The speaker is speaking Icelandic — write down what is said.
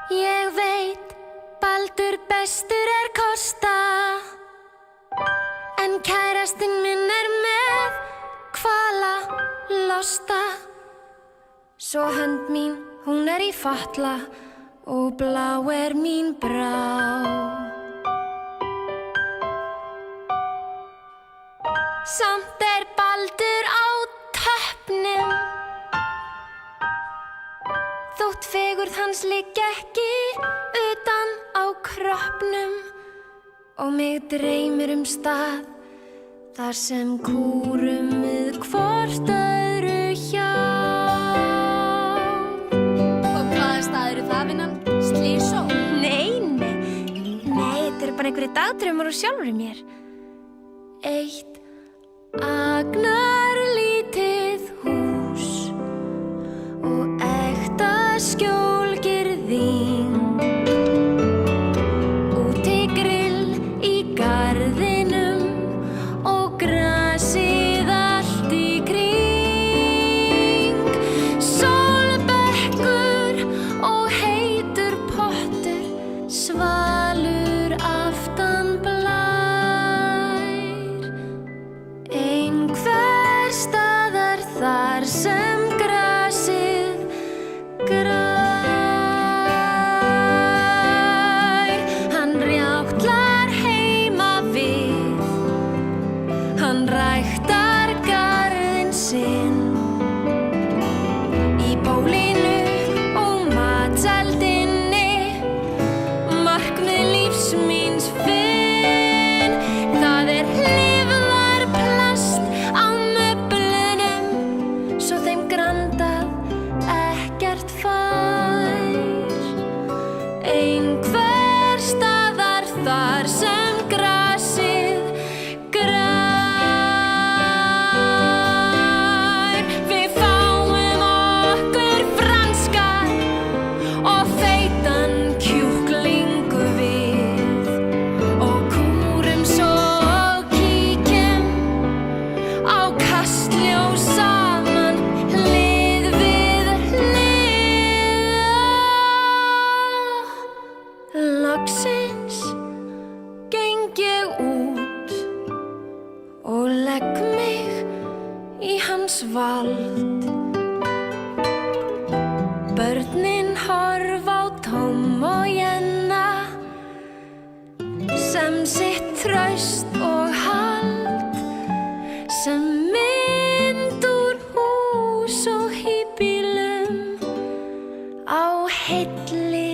Ég veit, Baldur bestur kosta, en kærastinn minn með kvala losta. Svo hönd mín, hún í fatla og blá mín brá. Samt Baldur á toppnum, þótt fegurð hans liggi ekki utan á kroppnum. Og mig dreymir stað þar sem kúrum við hvort öðru hjá. Og hvaða staður það, vinnan? Slísó? Nei, þetta bara einhverjir dagdraumar úr sjálfri mér. Eitt agnarlítið hús og ekta skjólgirðing. Úti grill í garðinum og grasið allt í kring. Sólbekkur og heitur pottur, svalur aftan blær. Einhvers staðar þar sem grasið grær. Hann rjátlar heima við, hann ræktar garðinn sinn. Í bólinu og matseldinni, markmið lífs míns finn. Það lifðarplast á möblunum, svo þeim grandað ekkert fær. Einhvers staðar þar sem grasið grær. Við fáum okkur franskar og feitan kjúkling við, og kúrum svo og kíkjum á Kastljós saman hlið við hlið. Loksins geng ég út og legg mig í hans vald. Börnin horfa á Tom og Jenna sem sitt traust og hald, sem mynd úr hús og híbýlum á heilli